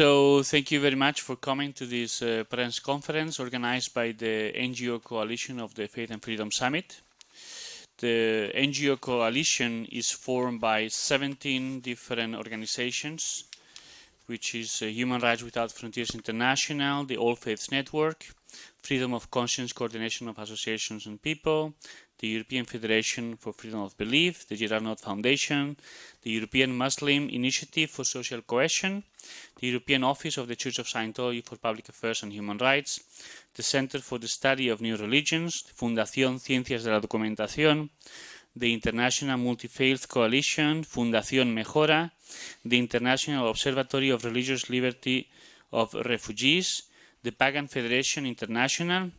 So thank you very much for coming to this press conference organized by the NGO Coalition of the Faith and Freedom Summit. The NGO Coalition is formed by 17 different organizations, which is Human Rights Without Frontiers International, the All Faiths Network, Freedom of Conscience Coordination of Associations and People, the European Federation for Freedom of Belief, the Gerard Knott Foundation, the European Muslim Initiative for Social Cohesion, the European Office of the Church of Scientology for Public Affairs and Human Rights, the Center for the Study of New Religions, Fundación Ciencias de la Documentación, the International Multi-Faith Coalition, Fundación Mejora, the International Observatory of Religious Liberty of Refugees, the Pagan Federation International,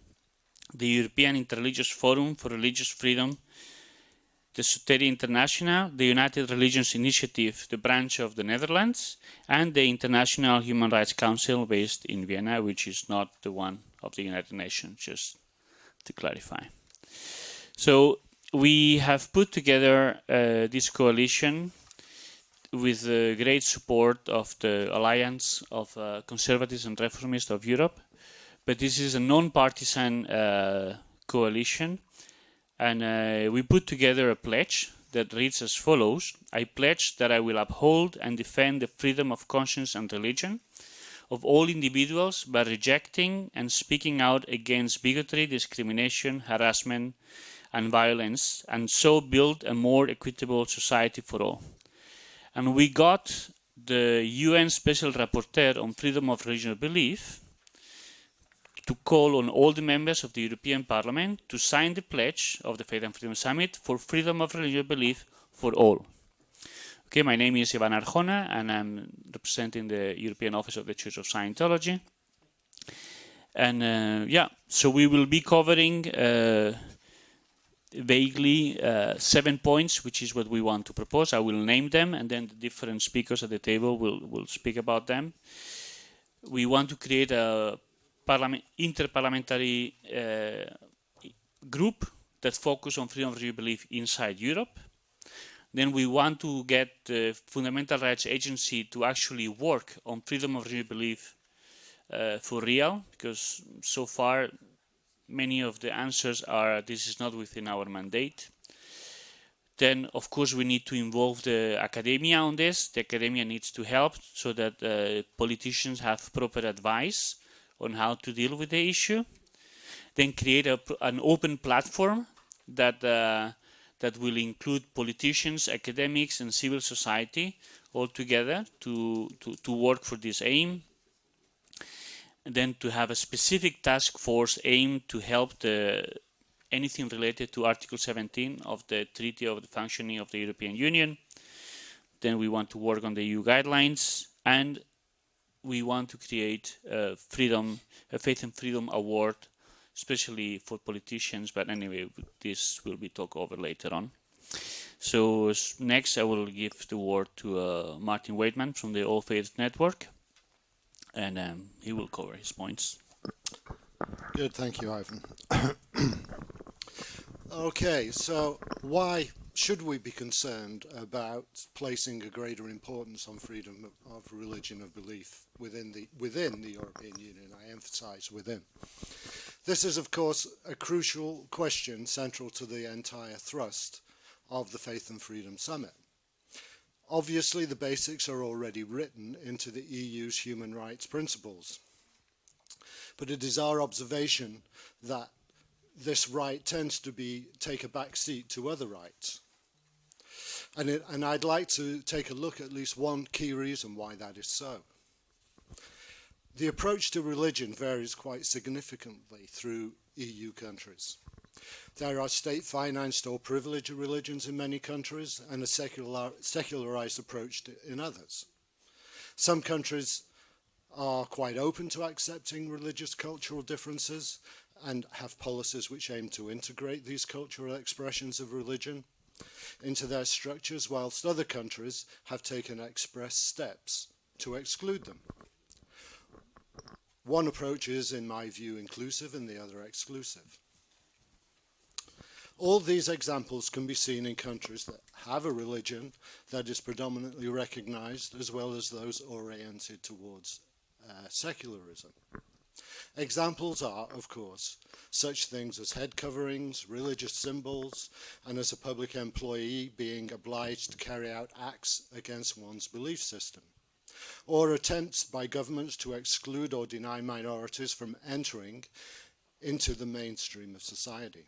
the European Interreligious Forum for Religious Freedom, the Soteria International, the United Religions Initiative, the branch of the Netherlands, and the International Human Rights Council based in Vienna, which is not the one of the United Nations, just to clarify. So we have put together this coalition with the great support of the Alliance of Conservatives and Reformists of Europe. But this is a non-partisan coalition, and we put together a pledge that reads as follows: I pledge that I will uphold and defend the freedom of conscience and religion of all individuals by rejecting and speaking out against bigotry, discrimination, harassment, and violence, and so build a more equitable society for all. And we got the UN Special Rapporteur on Freedom of Religious Belief to call on all the members of the European Parliament to sign the pledge of the Faith and Freedom Summit for freedom of religious belief for all. Okay, my name is Ivan Arjona, and I'm representing the European Office of the Church of Scientology. And so we will be covering vaguely 7 points, which is what we want to propose. I will name them, and then the different speakers at the table will speak about them. We want to create a interparliamentary group that focuses on freedom of religious belief inside Europe. Then we want to get the Fundamental Rights Agency to actually work on freedom of religious belief for real, because so far many of the answers are this is not within our mandate. Then, of course, we need to involve the academia on this. The academia needs to help so that politicians have proper advice on how to deal with the issue. Then create an open platform that will include politicians, academics, and civil society all together to work for this aim. And then to have a specific task force aimed to help anything related to Article 17 of the Treaty of the Functioning of the European Union. Then we want to work on the EU guidelines, and we want to create a Faith and Freedom Award, especially for politicians. But anyway, this will be talked over later on. So next, I will give the word to Martin Weightman from the All Faiths Network, and he will cover his points. Good, thank you, Ivan. Okay, so why should we be concerned about placing a greater importance on freedom of religion of belief within the European Union? I emphasize within. This is, of course, a crucial question central to the entire thrust of the Faith and Freedom Summit. Obviously, the basics are already written into the EU's human rights principles. But it is our observation that this right tends to take a back seat to other rights. And I'd like to take a look at least one key reason why that is so. The approach to religion varies quite significantly through EU countries. There are state-financed or privileged religions in many countries and a secularized approach in others. Some countries are quite open to accepting religious cultural differences and have policies which aim to integrate these cultural expressions of religion into their structures, whilst other countries have taken express steps to exclude them. One approach is, in my view, inclusive and the other exclusive. All these examples can be seen in countries that have a religion that is predominantly recognized, as well as those oriented towards secularism. Examples are, of course, such things as head coverings, religious symbols, and as a public employee being obliged to carry out acts against one's belief system, or attempts by governments to exclude or deny minorities from entering into the mainstream of society.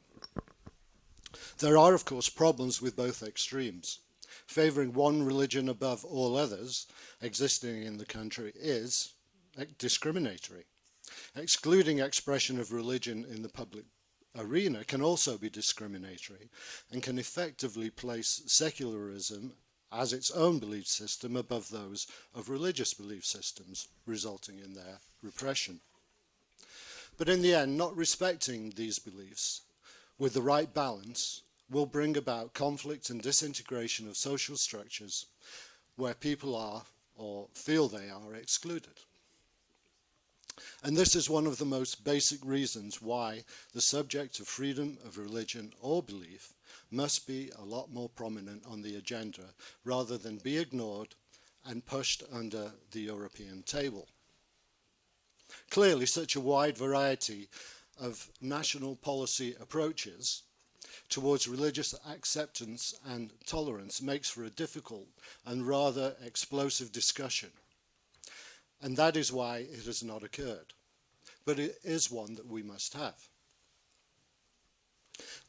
There are, of course, problems with both extremes. Favouring one religion above all others existing in the country is discriminatory. Excluding expression of religion in the public arena can also be discriminatory and can effectively place secularism as its own belief system above those of religious belief systems, resulting in their repression. But in the end, not respecting these beliefs with the right balance will bring about conflict and disintegration of social structures where people are or feel they are excluded. And this is one of the most basic reasons why the subject of freedom of religion or belief must be a lot more prominent on the agenda rather than be ignored and pushed under the European table. Clearly, such a wide variety of national policy approaches towards religious acceptance and tolerance makes for a difficult and rather explosive discussion. And that is why it has not occurred. But it is one that we must have.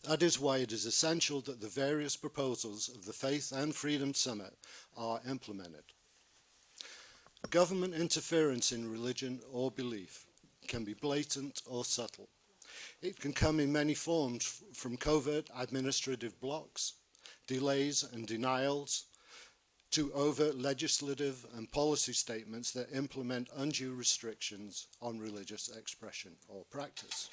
That is why it is essential that the various proposals of the Faith and Freedom Summit are implemented. Government interference in religion or belief can be blatant or subtle. It can come in many forms, from covert administrative blocks, delays and denials, to overt legislative and policy statements that implement undue restrictions on religious expression or practice.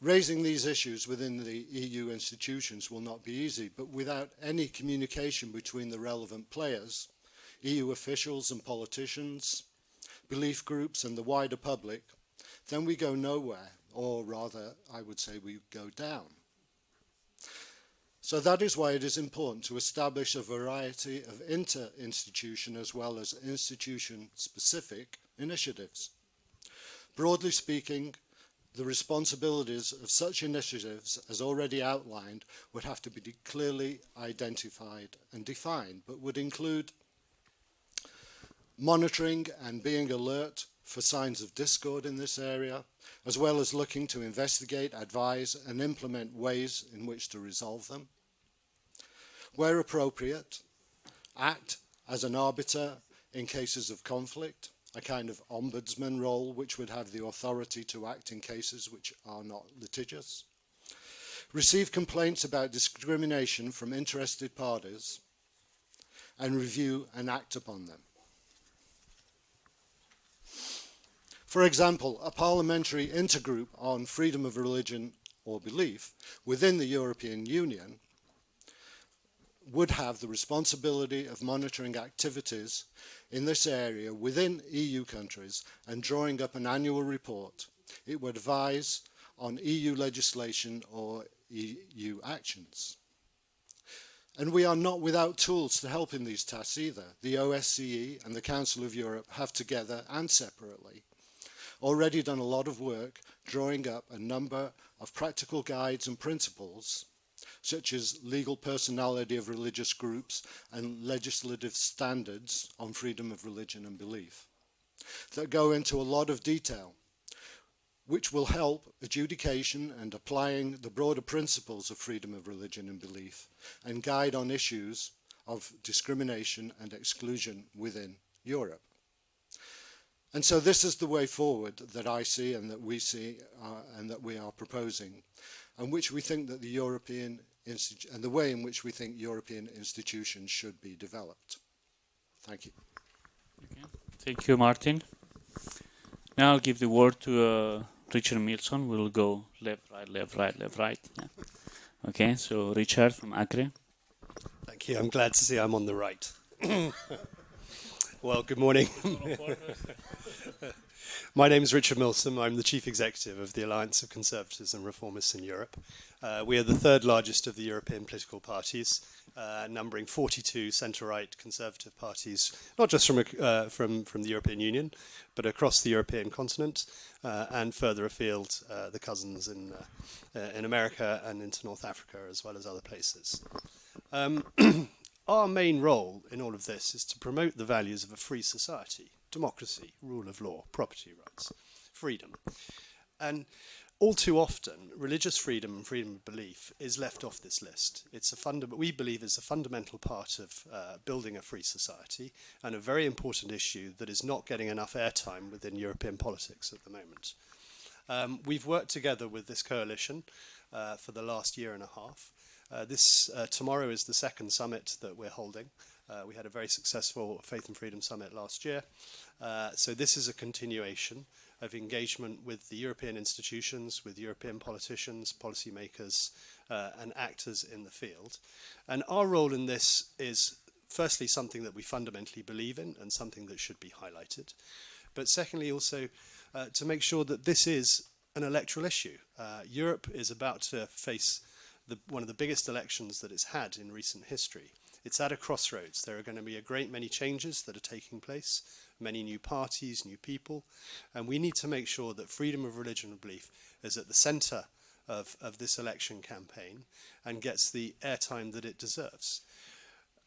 Raising these issues within the EU institutions will not be easy, but without any communication between the relevant players, EU officials and politicians, belief groups and the wider public, then we go nowhere, or rather, I would say we go down. So that is why it is important to establish a variety of inter-institution as well as institution-specific initiatives. Broadly speaking, the responsibilities of such initiatives, as already outlined, would have to be clearly identified and defined, but would include monitoring and being alert for signs of discord in this area, as well as looking to investigate, advise, and implement ways in which to resolve them. Where appropriate, act as an arbiter in cases of conflict, a kind of ombudsman role which would have the authority to act in cases which are not litigious. Receive complaints about discrimination from interested parties and review and act upon them. For example, a parliamentary intergroup on freedom of religion or belief within the European Union would have the responsibility of monitoring activities in this area within EU countries and drawing up an annual report. It would advise on EU legislation or EU actions. And we are not without tools to help in these tasks either. The OSCE and the Council of Europe have together and separately already done a lot of work drawing up a number of practical guides and principles, such as legal personality of religious groups and legislative standards on freedom of religion and belief, that go into a lot of detail, which will help adjudication and applying the broader principles of freedom of religion and belief, and guide on issues of discrimination and exclusion within Europe. And so this is the way forward that I see and that we see and that we are proposing, and which we think that the European and the way in which we think European institutions should be developed. Thank you. Okay. Thank you, Martin. Now I'll give the word to Richard Milson. We'll go left, right, left, right, left, right. Yeah. Okay, so Richard from Acre. Thank you. I'm glad to see I'm on the right. Well, good morning. My name is Richard Milsom. I'm the Chief Executive of the Alliance of Conservatives and Reformists in Europe. We are the third largest of the European political parties, numbering 42 centre-right conservative parties, not just from the European Union, but across the European continent and further afield, the cousins in America and into North Africa, as well as other places. Our main role in all of this is to promote the values of a free society: democracy, rule of law, property rights, freedom. And all too often, religious freedom and freedom of belief is left off this list. It's we believe is a fundamental part of building a free society, and a very important issue that is not getting enough airtime within European politics at the moment. We've worked together with this coalition for the last year and a half. Tomorrow is the second summit that we're holding. We had a very successful Faith and Freedom Summit last year. So this is a continuation of engagement with the European institutions, with European politicians, policymakers, and actors in the field. And our role in this is, firstly, something that we fundamentally believe in and something that should be highlighted. But secondly, also to make sure that this is an electoral issue. Europe is about to face one of the biggest elections that it's had in recent history. It's at a crossroads. There are going to be a great many changes that are taking place, many new parties, new people, and we need to make sure that freedom of religion and belief is at the centre of this election campaign and gets the airtime that it deserves.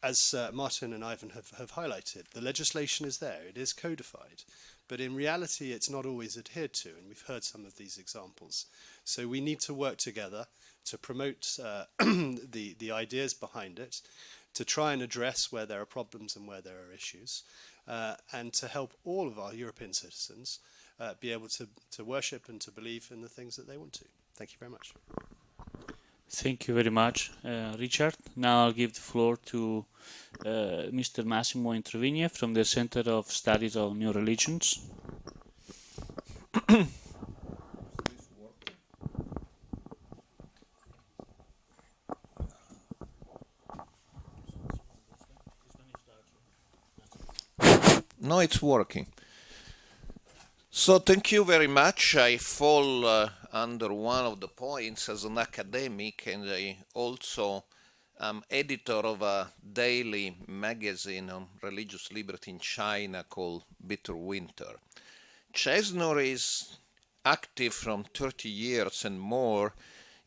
As Martin and Ivan have highlighted, the legislation is there, it is codified, but in reality it's not always adhered to, and we've heard some of these examples. So we need to work together to promote the ideas behind it, to try and address where there are problems and where there are issues, and to help all of our European citizens be able to worship and to believe in the things that they want to. Thank you very much. Thank you very much, Richard. Now I'll give the floor to Mr. Massimo Introvigne from the Center of Studies of New Religions. No, it's working. So thank you very much. I fall under one of the points as an academic, and I also am editor of a daily magazine on religious liberty in China called Bitter Winter. CESNUR is active from 30 years and more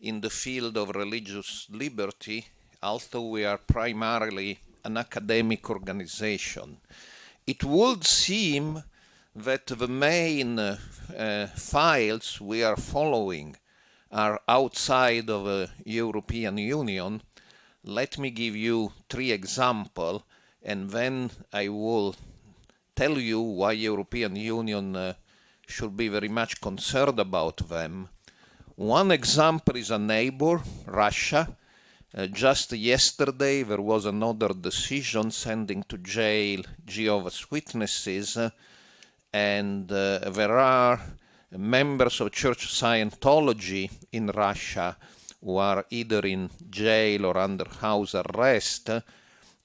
in the field of religious liberty, although we are primarily an academic organization. It would seem that the main files we are following are outside of the European Union. Let me give you 3 examples, and then I will tell you why European Union should be very much concerned about them. One example is a neighbor, Russia. Just yesterday there was another decision sending to jail Jehovah's Witnesses, and there are members of Church Scientology in Russia who are either in jail or under house arrest,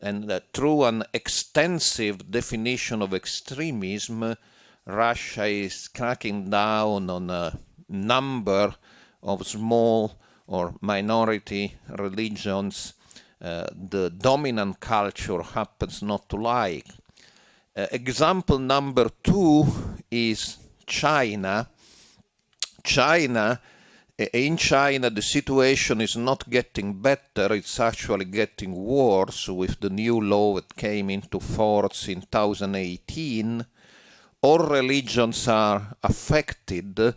and through an extensive definition of extremism, Russia is cracking down on a number of small or minority religions the dominant culture happens not to like. Example number 2 is China. In China, the situation is not getting better, it's actually getting worse with the new law that came into force in 2018. All religions are affected,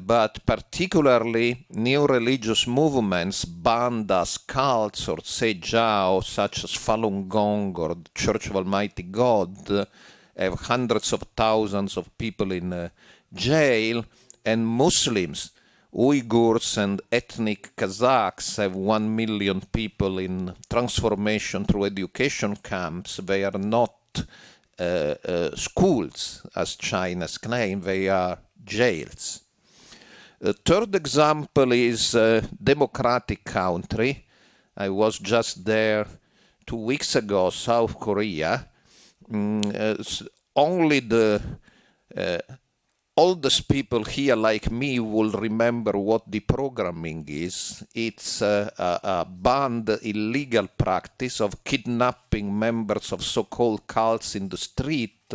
but particularly new religious movements, bandas, cults, or Seijiao, such as Falun Gong or the Church of Almighty God, have hundreds of thousands of people in jail, and Muslims, Uyghurs and ethnic Kazakhs have 1 million people in transformation through education camps. They are not schools, as China's claim, they are jails. A third example is a democratic country. I was just there 2 weeks ago, South Korea. only the oldest people here like me will remember what deprogramming is. It's a banned illegal practice of kidnapping members of so-called cults in the street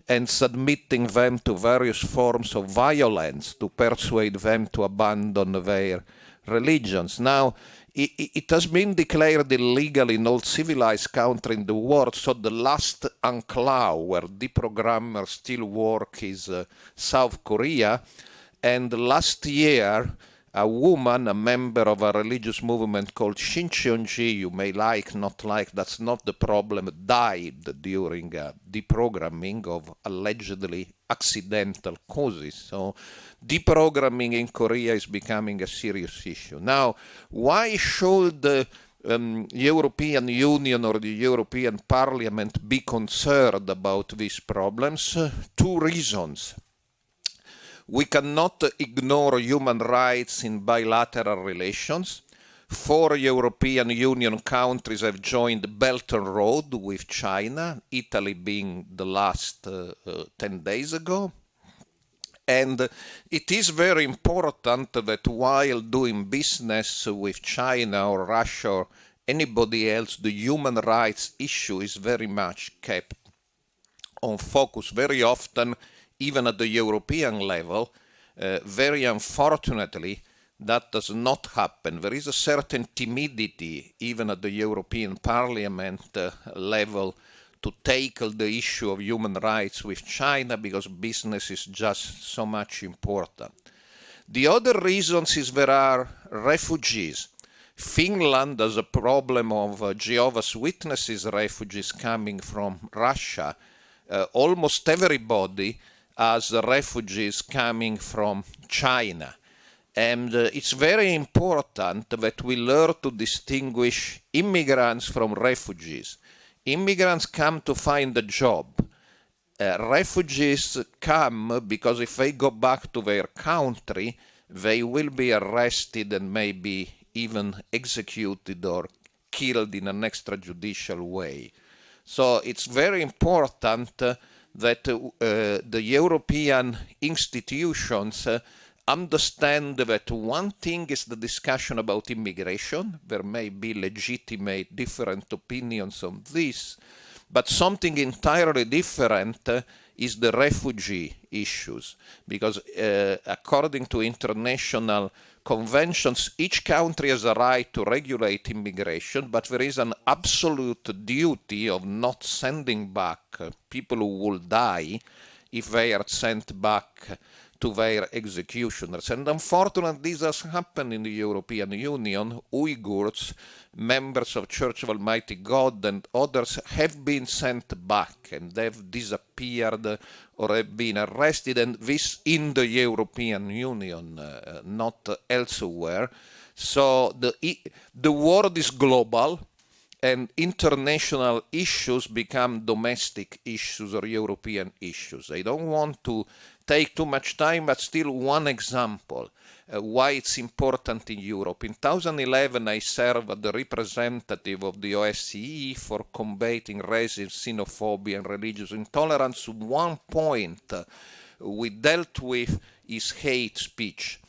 and submitting them to various forms of violence to persuade them to abandon their religions. Now, it has been declared illegal in all civilized countries in the world, so the last enclave where deprogrammers still work is South Korea. And last year, a woman, a member of a religious movement called Scientology, you may like, not like, that's not the problem, died during deprogramming of allegedly accidental causes. So deprogramming in Korea is becoming a serious issue. Now, why should the European Union or the European Parliament be concerned about these problems? Two reasons. We cannot ignore human rights in bilateral relations. 4 European Union countries have joined the Belt and Road with China, Italy being the last 10 days ago. And it is very important that while doing business with China or Russia or anybody else, the human rights issue is very much kept on focus. Very often, even at the European level, very unfortunately, that does not happen. There is a certain timidity, even at the European Parliament level, to tackle the issue of human rights with China because business is just so much important. The other reasons is there are refugees. Finland has a problem of Jehovah's Witnesses refugees coming from Russia. Almost everybody has refugees coming from China. And it's very important that we learn to distinguish immigrants from refugees. Immigrants come to find a job. Refugees come because if they go back to their country, they will be arrested and maybe even executed or killed in an extrajudicial way. So it's very important that the European institutions understand that one thing is the discussion about immigration. There may be legitimate different opinions on this, but something entirely different is the refugee issues, because according to international conventions, each country has a right to regulate immigration, but there is an absolute duty of not sending back people who will die if they are sent back to their executioners. And unfortunately, this has happened in the European Union. Uyghurs, members of Church of Almighty God and others have been sent back and they've disappeared or have been arrested, and this in the European Union, not elsewhere. So the world is global, and international issues become domestic issues or European issues. I don't want to take too much time, but still one example why it's important in Europe. In 2011, I served as the representative of the OSCE for combating racism, xenophobia, and religious intolerance. One point we dealt with is hate speech.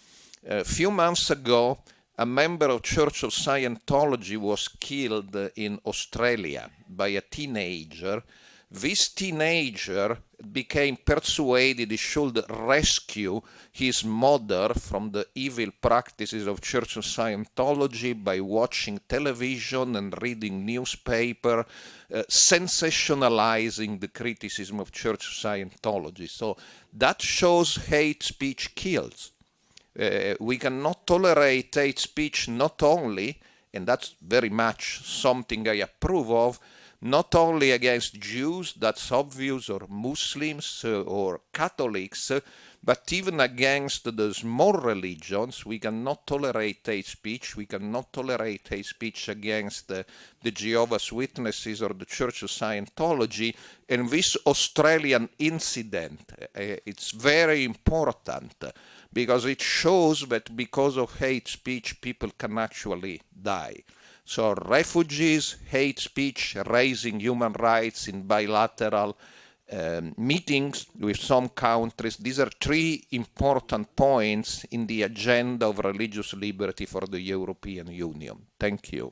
A few months ago, a member of Church of Scientology was killed in Australia by a teenager. This teenager became persuaded he should rescue his mother from the evil practices of Church of Scientology by watching television and reading newspaper, sensationalizing the criticism of Church of Scientology. So that shows hate speech kills. We cannot tolerate hate speech not only, and that's very much something I approve of, not only against Jews, that's obvious, or Muslims or Catholics, but even against the small religions. We cannot tolerate hate speech. We cannot tolerate hate speech against the Jehovah's Witnesses or the Church of Scientology. And this Australian incident, it's very important because it shows that because of hate speech, people can actually die. So refugees, hate speech, raising human rights in bilateral meetings with some countries. These are three important points in the agenda of religious liberty for the European Union. Thank you.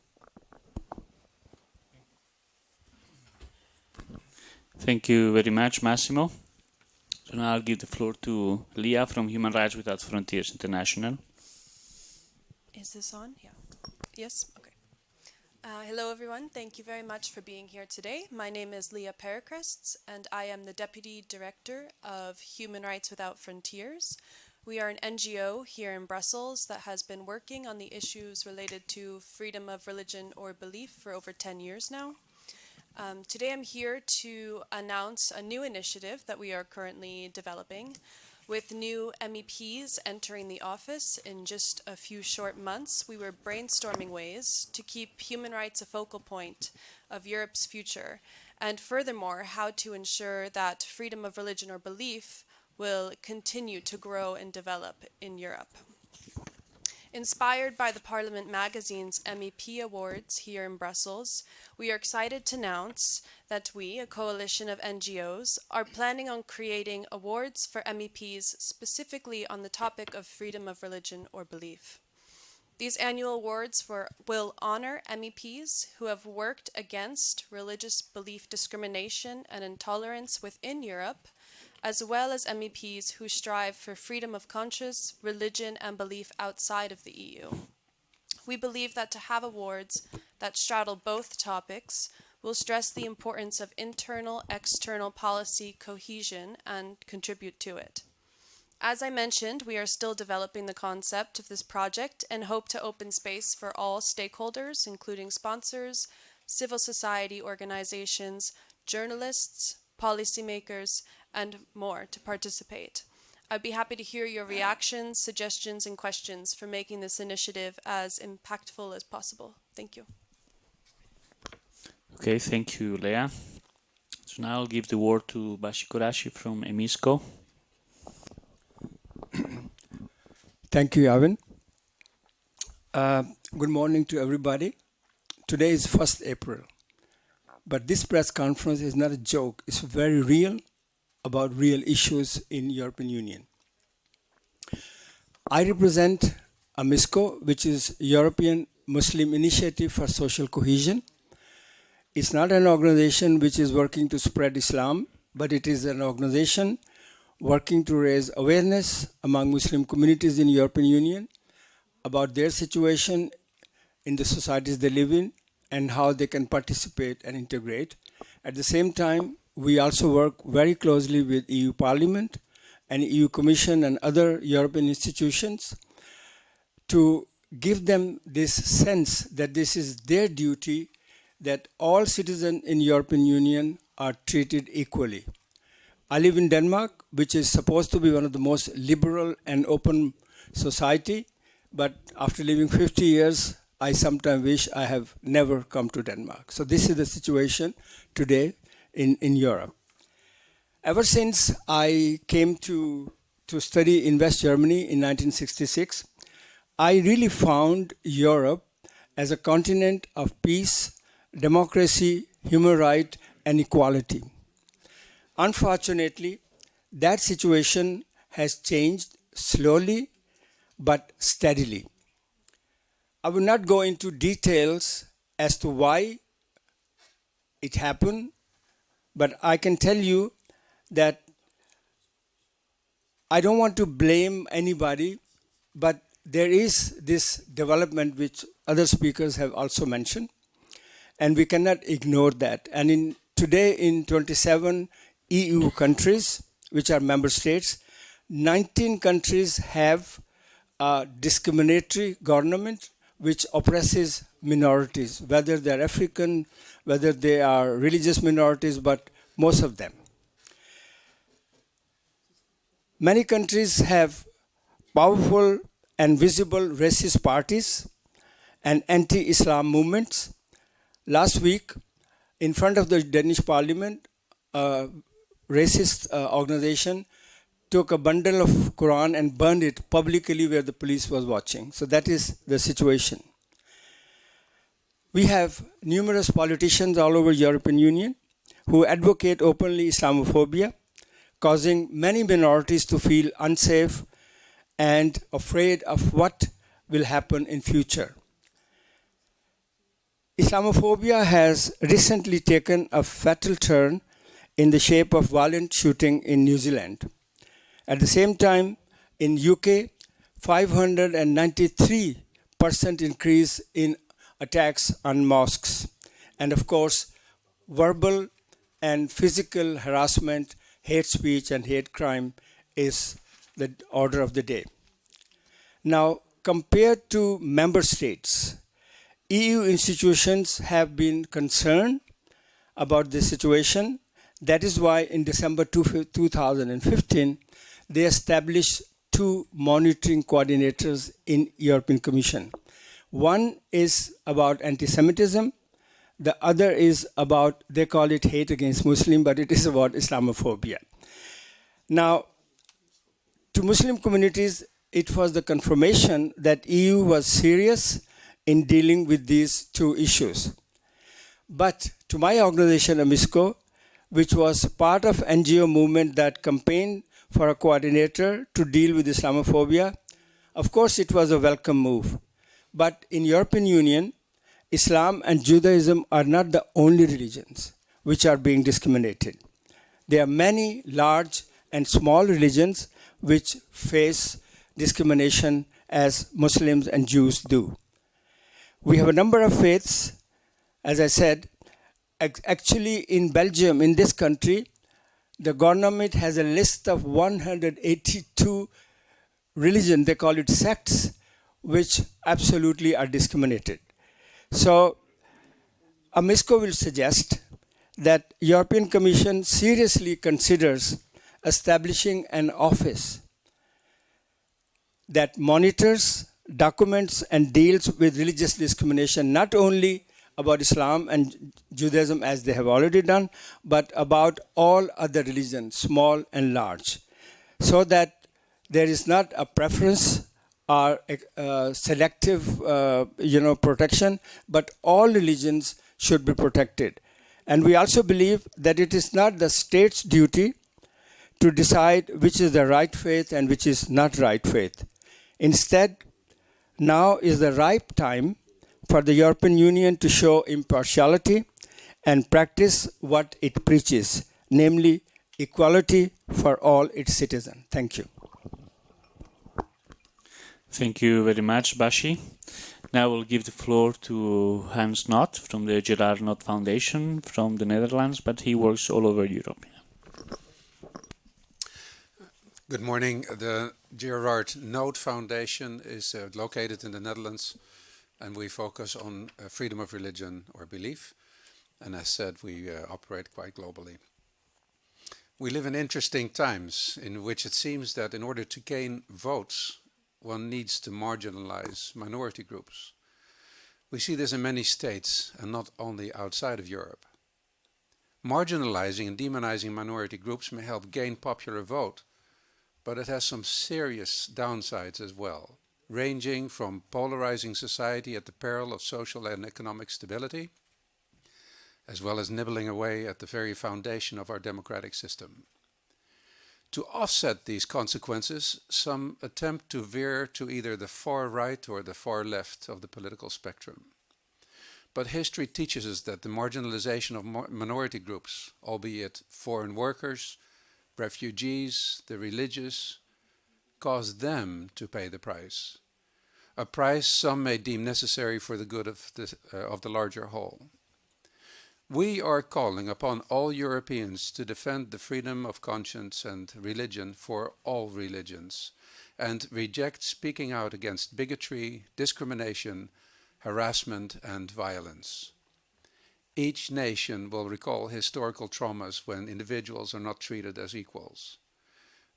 Thank you very much, Massimo. So now I'll give the floor to Leah from Human Rights Without Frontiers International. Is this on? Yeah. Yes? Okay. Hello, everyone. Thank you very much for being here today. My name is Leah Perekrests, and I am the Deputy Director of Human Rights Without Frontiers. We are an NGO here in Brussels that has been working on the issues related to freedom of religion or belief for over 10 years now. Today I'm here to announce a new initiative that we are currently developing. With new MEPs entering the office in just a few short months, we were brainstorming ways to keep human rights a focal point of Europe's future, and furthermore, how to ensure that freedom of religion or belief will continue to grow and develop in Europe. Inspired by the Parliament Magazine's MEP Awards here in Brussels, we are excited to announce that we, a coalition of NGOs, are planning on creating awards for MEPs specifically on the topic of freedom of religion or belief. These annual awards will honor MEPs who have worked against religious belief discrimination and intolerance within Europe, as well as MEPs who strive for freedom of conscience, religion, and belief outside of the EU. We believe that to have awards that straddle both topics will stress the importance of internal-external policy cohesion and contribute to it. As I mentioned, we are still developing the concept of this project and hope to open space for all stakeholders, including sponsors, civil society organizations, journalists, policymakers, and more to participate. I'd be happy to hear your reactions, suggestions, and questions for making this initiative as impactful as possible. Thank you. Okay, thank you, Leah. So now I'll give the word to Bashy Quraichy from EMISCO. Thank you, Ivan. Good morning to everybody. Today is 1st April, but this press conference is not a joke. It's very real about real issues in European Union. I represent EMISCO, which is European Muslim Initiative for Social Cohesion. It's not an organization which is working to spread Islam, but it is an organization working to raise awareness among Muslim communities in European Union about their situation in the societies they live in and how they can participate and integrate. At the same time, we also work very closely with EU Parliament and EU Commission and other European institutions to give them this sense that this is their duty, that all citizens in European Union are treated equally. I live in Denmark, which is supposed to be one of the most liberal and open society, but after living 50 years, I sometimes wish I have never come to Denmark. So this is the situation today in Europe. Ever since I came to study in West Germany in 1966, I really found Europe as a continent of peace, democracy, human rights, and equality. Unfortunately, that situation has changed slowly but steadily. I will not go into details as to why it happened, but I can tell you that I don't want to blame anybody, but there is this development which other speakers have also mentioned, and we cannot ignore that. And today in 27 EU countries, which are member states, 19 countries have a discriminatory government which oppresses minorities, whether they're African, whether they are religious minorities, but most of them. Many countries have powerful and visible racist parties and anti-Islam movements. Last week, in front of the Danish Parliament, a racist organization took a bundle of Quran and burned it publicly where the police was watching. So that is the situation. We have numerous politicians all over European Union who advocate openly Islamophobia, causing many minorities to feel unsafe and afraid of what will happen in future. Islamophobia has recently taken a fatal turn in the shape of violent shooting in New Zealand. At the same time, in UK, 593% increase in attacks on mosques. And of course, verbal and physical harassment, hate speech and hate crime is the order of the day. Now, compared to member states, EU institutions have been concerned about this situation. That is why in December 2015, they established 2 monitoring coordinators in European Commission. One is about anti-Semitism. The other is about, they call it hate against Muslim, but it is about Islamophobia. Now, to Muslim communities, it was the confirmation that EU was serious in dealing with these 2 issues. But to my organization, EMISCO, which was part of NGO movement that campaigned for a coordinator to deal with Islamophobia, of course it was a welcome move. But in European Union, Islam and Judaism are not the only religions which are being discriminated. There are many large and small religions which face discrimination as Muslims and Jews do. We have a number of faiths, as I said. Actually, in Belgium, in this country, the government has a list of 182 religions, they call it sects, which absolutely are discriminated. So, EMISCO will suggest that European Commission seriously considers establishing an office that monitors, documents, and deals with religious discrimination, not only about Islam and Judaism as they have already done, but about all other religions, small and large, so that there is not a preference or selective protection, but all religions should be protected. And we also believe that it is not the state's duty to decide which is the right faith and which is not right faith. Instead, now is the ripe time for the European Union to show impartiality and practice what it preaches, namely equality for all its citizens. Thank you. Thank you very much, Bashy. Now we'll give the floor to Hans Not from the Gerard Not Foundation from the Netherlands, but he works all over Europe. Good morning. The Gerard Noot Foundation is located in the Netherlands, and we focus on freedom of religion or belief. And as said, we operate quite globally. We live in interesting times in which it seems that in order to gain votes, one needs to marginalize minority groups. We see this in many states and not only outside of Europe. Marginalizing and demonizing minority groups may help gain popular vote, but it has some serious downsides as well, ranging from polarizing society at the peril of social and economic stability, as well as nibbling away at the very foundation of our democratic system. To offset these consequences, some attempt to veer to either the far right or the far left of the political spectrum. But history teaches us that the marginalization of minority groups, albeit foreign workers, refugees, the religious, cause them to pay the price. A price some may deem necessary for the good of the larger whole. We are calling upon all Europeans to defend the freedom of conscience and religion for all religions, and reject speaking out against bigotry, discrimination, harassment, and violence. Each nation will recall historical traumas when individuals are not treated as equals.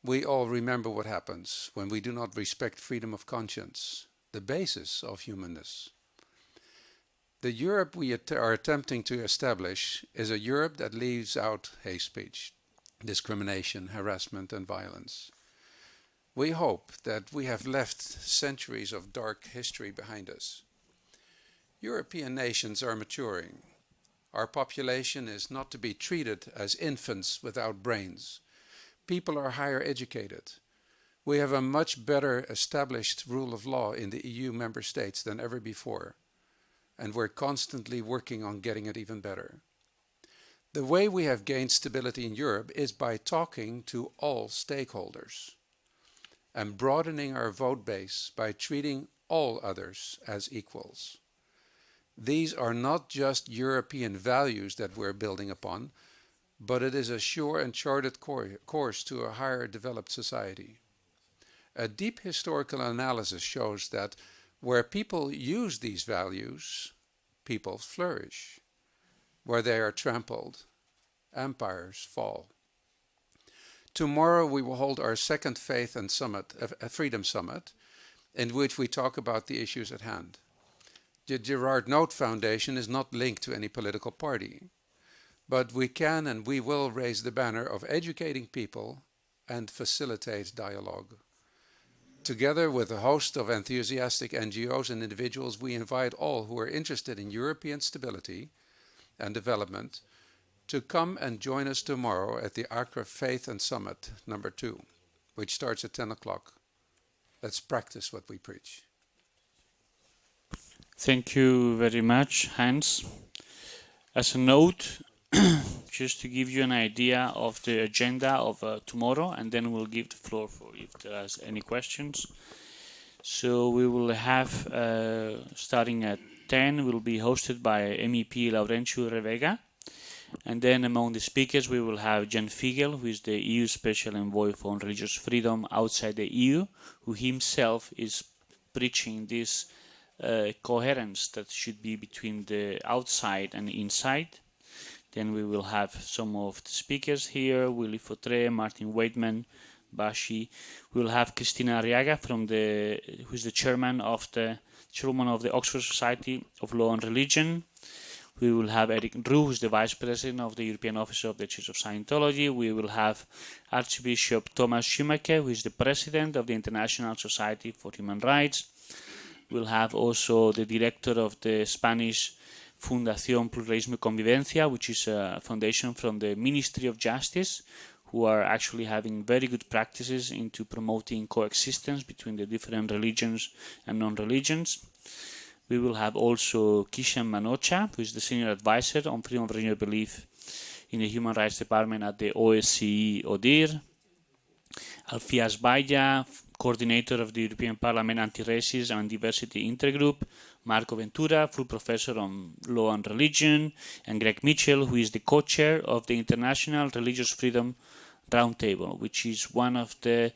We all remember what happens when we do not respect freedom of conscience, the basis of humanness. The Europe we are attempting to establish is a Europe that leaves out hate speech, discrimination, harassment, and violence. We hope that we have left centuries of dark history behind us. European nations are maturing. Our population is not to be treated as infants without brains. People are higher educated. We have a much better established rule of law in the EU member states than ever before, and we're constantly working on getting it even better. The way we have gained stability in Europe is by talking to all stakeholders and broadening our vote base by treating all others as equals. These are not just European values that we're building upon, but it is a sure and charted course to a higher developed society. A deep historical analysis shows that where people use these values, people flourish. Where they are trampled, empires fall. Tomorrow we will hold our second Faith and Freedom Summit, in which we talk about the issues at hand. The Gerard Note Foundation is not linked to any political party, but we can and we will raise the banner of educating people and facilitate dialogue. Together with a host of enthusiastic NGOs and individuals, we invite all who are interested in European stability and development to come and join us tomorrow at the Accra Faith and Summit number 2, which starts at 10 o'clock. Let's practice what we preach. Thank you very much, Hans. As a note, just to give you an idea of the agenda of tomorrow, and then we'll give the floor for if there are any questions. So we will have, starting at 10, will be hosted by MEP Laurentiu Revega. And then among the speakers, we will have Jan Figel, who is the EU Special Envoy for Religious Freedom outside the EU, who himself is preaching this coherence that should be between the outside and inside. Then we will have some of the speakers here, Willy Fautré, Martin Weightman, Bashy. We will have Cristina Arriaga, who is the chairman of the Oxford Society of Law and Religion. We will have Eric Roux, who is the vice president of the European Office of the Church of Scientology. We will have Archbishop Thomas Schumacher, who is the president of the International Society for Human Rights. We'll have also the director of the Spanish Fundación Pluralismo y Convivencia, which is a foundation from the Ministry of Justice, who are actually having very good practices into promoting coexistence between the different religions and non-religions. We will have also Kishan Manocha, who is the senior advisor on freedom of religion belief in the Human Rights Department at the OSCE ODIHR. Alfias Baya, coordinator of the European Parliament Anti-Racism and Diversity Intergroup, Marco Ventura, full professor on law and religion, and Greg Mitchell, who is the co-chair of the International Religious Freedom Roundtable, which is one of the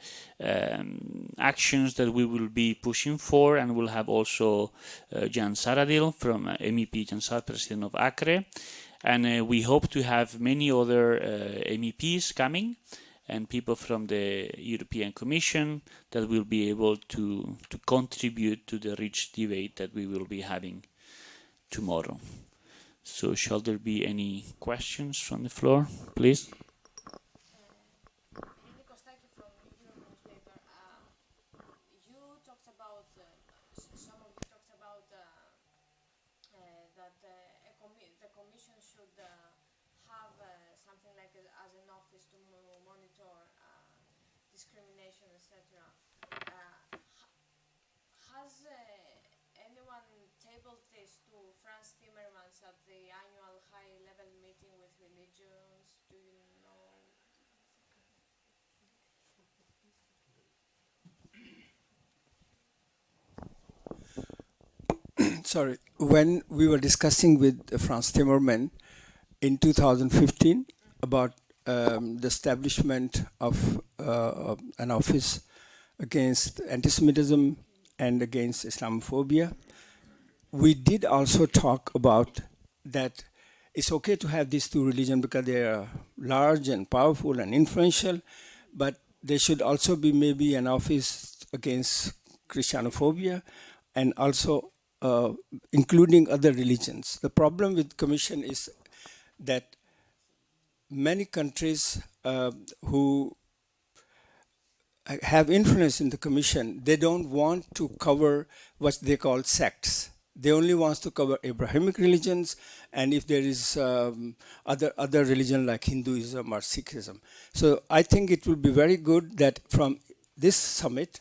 actions that we will be pushing for, and we'll have also Jan Saradil from MEP Jan Sar, president of ACRE, and we hope to have many other MEPs coming and people from the European Commission that will be able to contribute to the rich debate that we will be having tomorrow. So shall there be any questions from the floor, please? Discrimination, etc. Has anyone tabled this to Franz Timmermans at the annual high-level meeting with religions? Do you know? Sorry, when we were discussing with Franz Timmermans in 2015 about the establishment of an office against anti-Semitism and against Islamophobia, we did also talk about that it's okay to have these two religions because they are large and powerful and influential, but there should also be maybe an office against Christianophobia and also including other religions. The problem with Commission is that many countries who have influence in the Commission, they don't want to cover what they call sects. They only wants to cover Abrahamic religions, and if there is other religion like Hinduism or Sikhism. So I think it will be very good that from this summit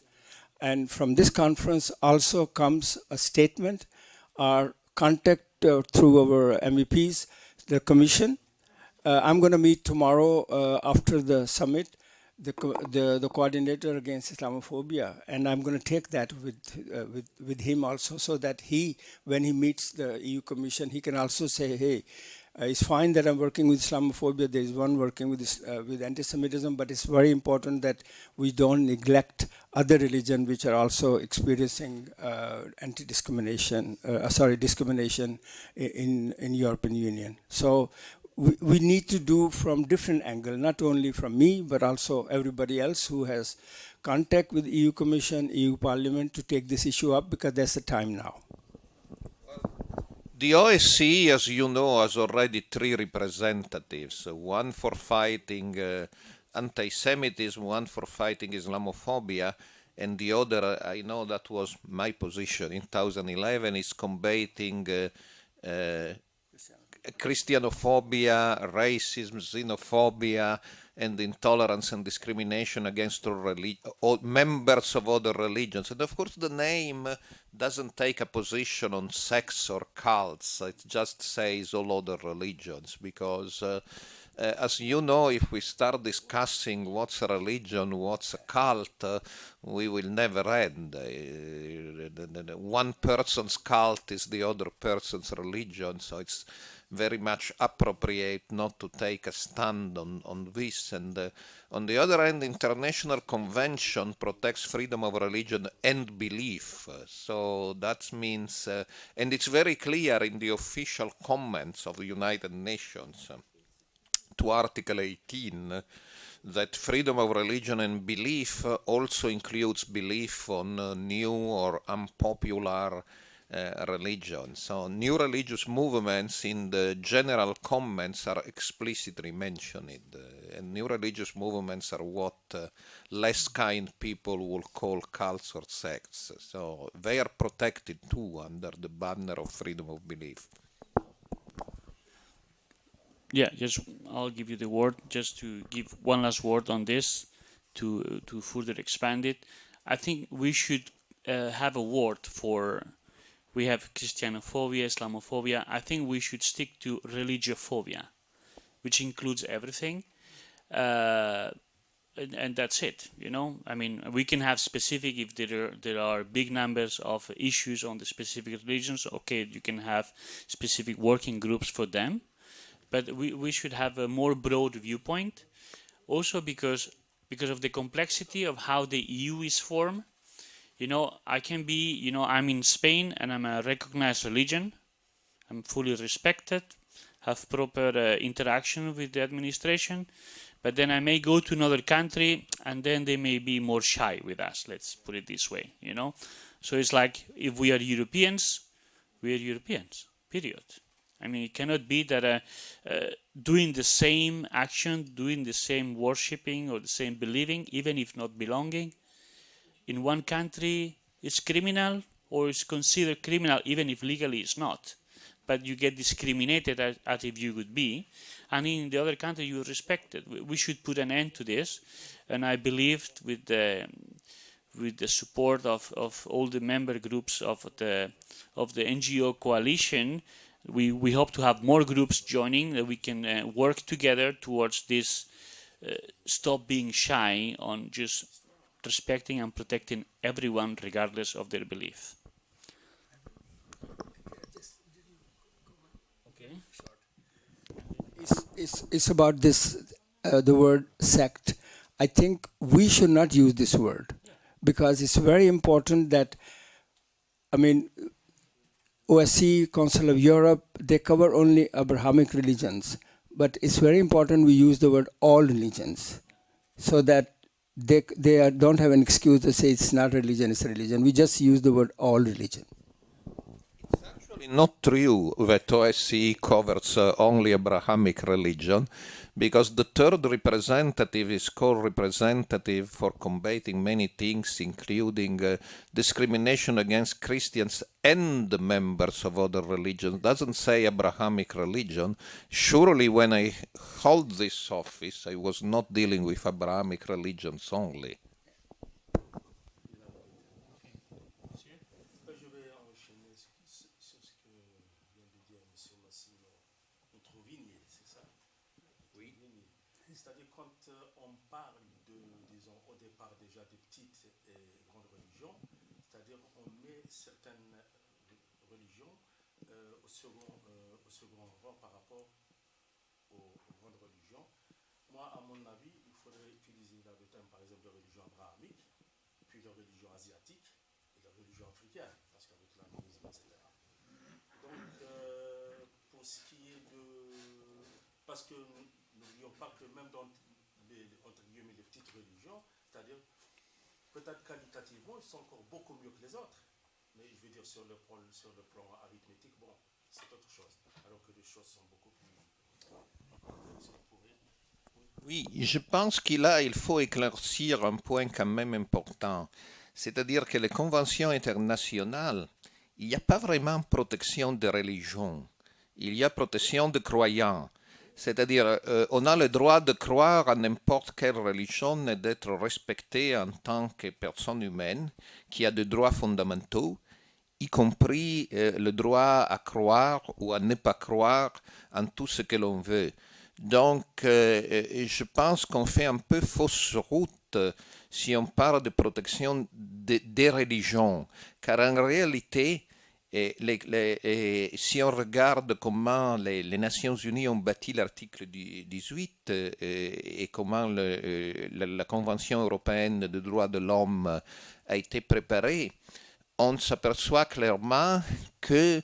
and from this conference also comes a statement or contact through our MEPs, the Commission. I'm going to meet tomorrow after the summit, the coordinator against Islamophobia, and I'm going to take that with him also, so that he, when he meets the EU Commission, he can also say, hey, it's fine that I'm working with Islamophobia. There is one working with anti-Semitism, but it's very important that we don't neglect other religions which are also experiencing discrimination in European Union. So we need to do from different angle, not only from me, but also everybody else who has contact with EU Commission, EU Parliament to take this issue up, because that's the time now. The OSCE, as you know, has already 3 representatives, one for fighting anti-Semitism, one for fighting Islamophobia, and the other, I know that was my position in 2011, is combating Christianophobia, racism, xenophobia, and intolerance and discrimination against all members of other religions. And of course the name doesn't take a position on sex or cults, it just says all other religions, because as you know, if we start discussing what's a religion, what's a cult, we will never end. One person's cult is the other person's religion, so it's very much appropriate not to take a stand on this. And on the other hand, international convention protects freedom of religion and belief. So that means, and it's very clear in the official comments of the United Nations to Article 18, that freedom of religion and belief also includes belief on new or unpopular religion. So new religious movements in the general comments are explicitly mentioned, and new religious movements are what less kind people will call cults or sects. So they are protected too under the banner of freedom of belief. Yeah, I'll give you the word just to give one last word on this to further expand it. I think we should have a word for. We have Christianophobia, Islamophobia. I think we should stick to religiophobia, which includes everything, and that's it. You know, I mean, we can have specific if there are big numbers of issues on the specific religions. Okay, you can have specific working groups for them, but we should have a more broad viewpoint, also because of the complexity of how the EU is formed. You know, I can be, you know, I'm in Spain and I'm a recognized religion. I'm fully respected, have proper interaction with the administration. But then I may go to another country and then they may be more shy with us. Let's put it this way, you know. So it's like, if we are Europeans, period. I mean, it cannot be that doing the same action, doing the same worshipping or the same believing, even if not belonging, in one country it's criminal or is considered criminal even if legally it's not, but you get discriminated as if you would be, and in the other country you're respected. We should put an end to this, and I believed with the support of all the member groups of the NGO coalition, we hope to have more groups joining, that we can work together towards this, stop being shy on just respecting and protecting everyone regardless of their belief. Okay. It's about this, the word sect. I think we should not use this word, because it's very important that, I mean, OSCE, Council of Europe, they cover only Abrahamic religions, but it's very important we use the word all religions, so that they don't have an excuse to say it's not religion, it's religion. We just use the word all religion. Not true that OSCE covers only Abrahamic religion, because the third representative is called representative for combating many things, including discrimination against Christians and members of other religions. Doesn't say Abrahamic religion. Surely when I hold this office, I was not dealing with Abrahamic religions only. Je vais enchaîner sur ce que vient de dire M. Massimo. Introvigne, c'est ça? Oui. C'est-à-dire quand on parle de, disons, au départ déjà des petites et grandes religions, c'est-à-dire on met certaines religions au second rang par rapport aux grandes religions. Moi, à mon avis, il faudrait utiliser le terme, par exemple, de religion abrahamique, puis de religion asiatique, la religion africaine, parce qu'avec l'animisme, etc. Donc, pour ce qui est de... Parce que n'oublions pas que même dans les, entre guillemets, les petites religions, c'est-à-dire, peut-être qualitativement, ils sont encore beaucoup mieux que les autres. Mais je veux dire, sur le plan arithmétique, bon, c'est autre chose. Alors que les choses sont beaucoup plus... Oui, je pense qu'il faut éclaircir un point quand même important. C'est-à-dire que les conventions internationales, il n'y a pas vraiment protection des religions. Il y a protection des croyants. C'est-à-dire, on a le droit de croire à n'importe quelle religion et d'être respecté en tant que personne humaine qui a des droits fondamentaux, y compris le droit à croire ou à ne pas croire en tout ce que l'on veut. Donc, je pense qu'on fait un peu fausse route si on parle de protection des religions, car en réalité, si on regarde comment les Nations Unies ont bâti l'article 18 et comment la Convention européenne des droits de l'homme a été préparée, on s'aperçoit clairement que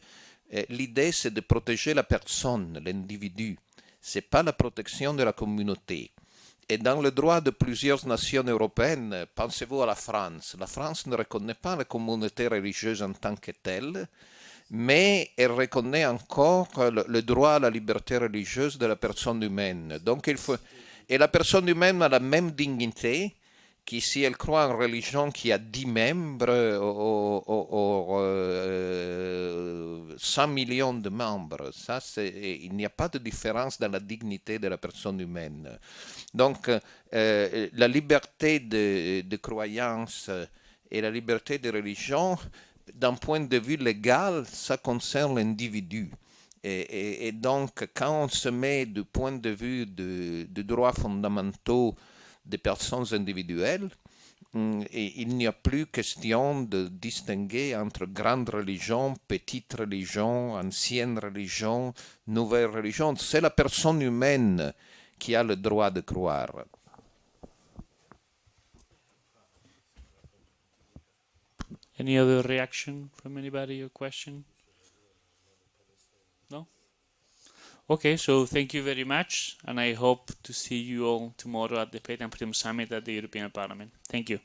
l'idée, c'est de protéger la personne, l'individu. Ce n'est pas la protection de la communauté. Et dans le droit de plusieurs nations européennes, pensez-vous à la France. La France ne reconnaît pas la communauté religieuse en tant que telle, mais elle reconnaît encore le droit à la liberté religieuse de la personne humaine. Donc et la personne humaine a la même dignité que si elle croit en religion qui a 10 membres ou 100 millions de membres. Ça, il n'y a pas de différence dans la dignité de la personne humaine. Donc, la liberté de croyance et la liberté de religion, d'un point de vue légal, ça concerne l'individu. Et donc, quand on se met du point de vue de droits fondamentaux des personnes individuelles, et il n'y a plus question de distinguer entre grandes religions, petites religions, anciennes religions, nouvelles religions. C'est la personne humaine qui a le droit de croire. Any other reaction from anybody or question? No? Okay, so thank you very much, and I hope to see you all tomorrow at the Faith and Freedom Summit at the European Parliament. Thank you.